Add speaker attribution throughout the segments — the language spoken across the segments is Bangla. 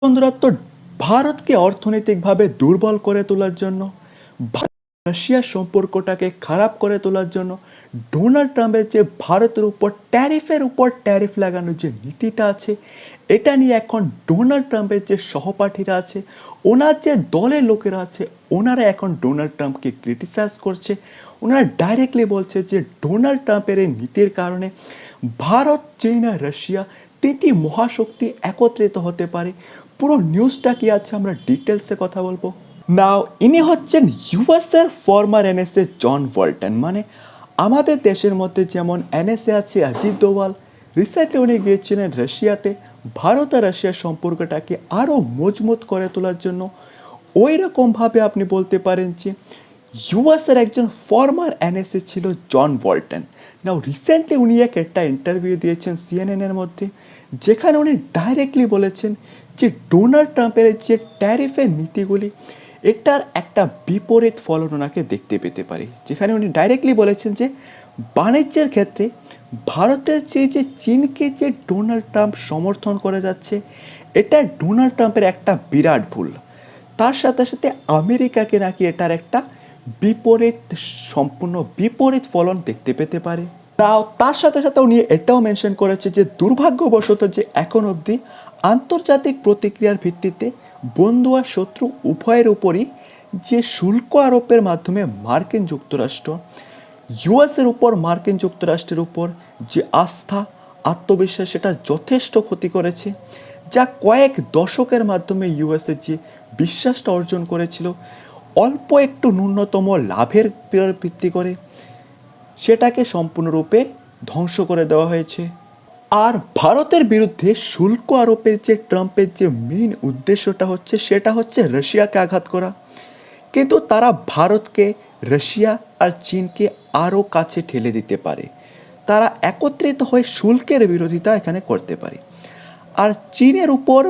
Speaker 1: বন্ধুরা, তো ভারতকে অর্থনৈতিকভাবে দুর্বল করে তোলার জন্য, রাশিয়ার সম্পর্কটাকে খারাপ করে তোলার জন্য ডোনাল্ড ট্রাম্পের যে ভারতের উপর ট্যারিফ লাগানোর যে নীতিটা আছে, এটা নিয়ে এখন ডোনাল্ড ট্রাম্পের যে সহপাঠীরা আছে, ওনার যে দলের লোকেরা আছে, ওনারা এখন ডোনাল্ড ট্রাম্পকে ক্রিটিসাইজ করছে। ওনারা ডাইরেক্টলি বলছে যে ডোনাল্ড ট্রাম্পের এই নীতির কারণে ভারত, চীন আর রাশিয়া তিনটি মহাশক্তি একত্রিত হতে পারে। পুরো নিউজটা কি আছে আমরা ডিটেলসে কথা বলবো। নাও ইনি হচ্ছেন ইউএসের ফর্মার এনএসএ জন বল্টন। মানে আমাদের দেশের মধ্যে যেমন এনএসএ আছে অজিত দোভাল, রিসেন্টলি উনি গিয়েছিলেন রাশিয়াতে ভারত আর রাশিয়ার সম্পর্কটাকে আরও মজবুত করে তোলার জন্য। ওই রকমভাবে আপনি বলতে পারেন যে ইউএসের একজন ফর্মার এনএসএ ছিল জন বল্টন। নাও রিসেন্টলি উনি একটা ইন্টারভিউ দিয়েছেন সিএনএনের মধ্যে, যেখানে উনি ডাইরেক্টলি বলেছেন যে ডোনাল্ড ট্রাম্পের যে ট্যারিফের নীতিগুলি, এটার একটা বিপরীত ফলন ওনাকে দেখতে পেতে পারি। যেখানে উনি ডাইরেক্টলি বলেছেন যে বাণিজ্যের ক্ষেত্রে ভারতের যে চীনকে যে ডোনাল্ড ট্রাম্প সমর্থন করে যাচ্ছে, এটা ডোনাল্ড ট্রাম্পের একটা বিরাট ভুল। তার সাথে সাথে আমেরিকাকে নাকি এটার একটা সম্পূর্ণ বিপরীত ফলন দেখতে পেতে পারে। তার সাথে সাথে উনি এটাও মেনশন করেছে যে দুর্ভাগ্যবশত যে এখন অবধি আন্তর্জাতিক প্রতিক্রিয়ার ভিত্তিতে বন্ধু আর শত্রু উভয়ের উপরই যে শুল্ক আরোপের মাধ্যমে মার্কিন যুক্তরাষ্ট্র ইউএসের উপর, মার্কিন যুক্তরাষ্ট্রের উপর যে আস্থা, আত্মবিশ্বাস, সেটা যথেষ্ট ক্ষতি করেছে। যা কয়েক দশকের মাধ্যমে ইউএসের যে বিশ্বাসটা অর্জন করেছিল অল্প একটু ন্যূনতম লাভের ভিত্তি করে, সেটাকে সম্পূর্ণরূপে ধ্বংস করে দেওয়া হয়েছে। আর ভারতের বিরুদ্ধে শুল্ক আরোপের যে ট্রাম্পের যে মেইন উদ্দেশ্যটা হচ্ছে, সেটা হচ্ছে রাশিয়াকে আঘাত করা। কিন্তু তারা ভারতকে, রাশিয়া আর চীনকে আরও কাছে ঠেলে দিতে পারে। তারা একত্রিত হয়ে শুল্কের বিরোধিতা এখানে করতে পারে। আর চীনের উপর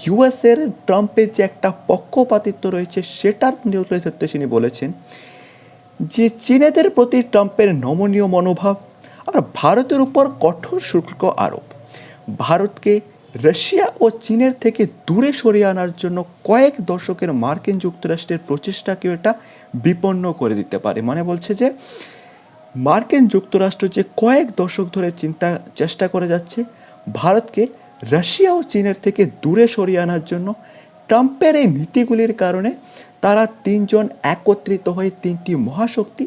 Speaker 1: ইউএসের ট্রাম্পের যে একটা পক্ষপাতিত্ব রয়েছে, সেটার নিউজের ক্ষেত্রে তিনি বলেছেন যে চীনেদের প্রতি ট্রাম্পের নমনীয় মনোভাব আর ভারতের উপর কঠোর শুল্ক আরোপ ভারতকে রাশিয়া ও চীনের থেকে দূরে সরিয়ে আনার জন্য কয়েক দশকের মার্কিন যুক্তরাষ্ট্রের প্রচেষ্টাকেও এটা বিপন্ন করে দিতে পারে। মানে বলছে যে মার্কিন যুক্তরাষ্ট্র যে কয়েক দশক ধরে চেষ্টা করে যাচ্ছে ভারতকে রাশিয়া ও চীনের থেকে দূরে সরিয়ে আনার জন্য, ট্রাম্পের এই নীতিগুলির কারণে তারা তিনজন একত্রিত হয়ে তিনটি মহাশক্তি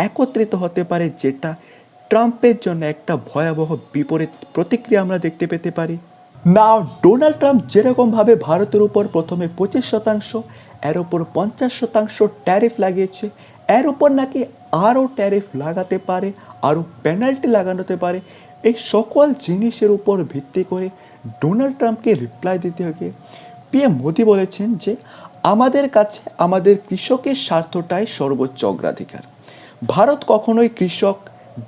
Speaker 1: একত্রিত হতে পারে, যেটা ট্রাম্পের জন্য একটা ভয়াবহ বিপরীত প্রতিক্রিয়া আমরা দেখতে পেতে পারি। না, ডোনাল্ড ট্রাম্প যেরকমভাবে ভারতের উপর প্রথমে 25%, এর উপর 50% ট্যারিফ লাগিয়েছে, এর উপর নাকি আরও ট্যারিফ লাগাতে পারে, আরও পেনাল্টি লাগানোতে পারে। এই সকল জিনিসের উপর ভিত্তি করে ডোনাল্ড ট্রাম্পকে রিপ্লাই দিতে হবে। পিএম মোদি বলেছেন যে আমাদের কাছে আমাদের কৃষকের স্বার্থটাই সর্বোচ্চ অগ্রাধিকার। ভারত কখনোই কৃষক,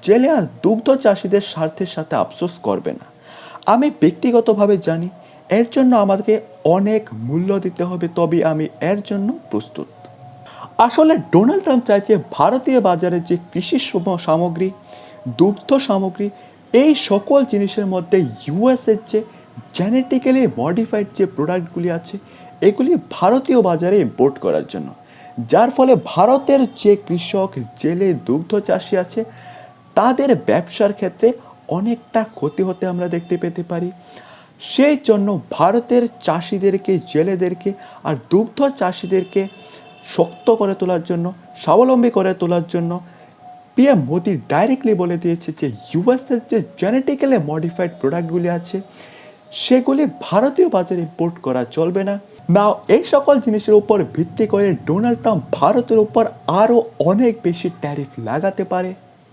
Speaker 1: জেলে আর দুগ্ধ চাষিদের স্বার্থের সাথে আফসোস করবে না। আমি ব্যক্তিগতভাবে জানি এর জন্য আমাদেরকে অনেক মূল্য দিতে হবে, তবে আমি এর জন্য প্রস্তুত। আসলে ডোনাল্ড ট্রাম্প চাইছে ভারতীয় বাজারে যে কৃষি সামগ্রী, দুগ্ধ সামগ্রী, এই সকল জিনিসের মধ্যে ইউএসের যে জেনেটিক্যালি মডিফাইড যে প্রোডাক্টগুলি আছে, এগুলি ভারতীয় বাজারে ইম্পোর্ট করার জন্য, যার ফলে ভারতের যে কৃষক, জেলে, দুগ্ধ চাষি আছে, তাদের ব্যবসার ক্ষেত্রে অনেকটা ক্ষতি হতে আমরা দেখতে পেতে পারি। সেই জন্য ভারতের চাষিদেরকে, জেলেদেরকে আর দুগ্ধ চাষিদেরকে শক্ত করে তোলার জন্য, স্বাবলম্বী করে তোলার জন্য পিএম মোদি ডাইরেক্টলি বলে দিয়েছে যে ইউএসের যে জেনেটিক্যালি মডিফাইড প্রোডাক্টগুলি আছে, সেগুলি ভারতীয় বাজারে ইম্পোর্ট করা চলবে না। নাও এই সকল জিনিসের উপর ভিত্তি করে ডোনাল্ড ট্রাম্প ভারতের উপর আরও অনেক বেশি ট্যারিফ লাগাতে পারে।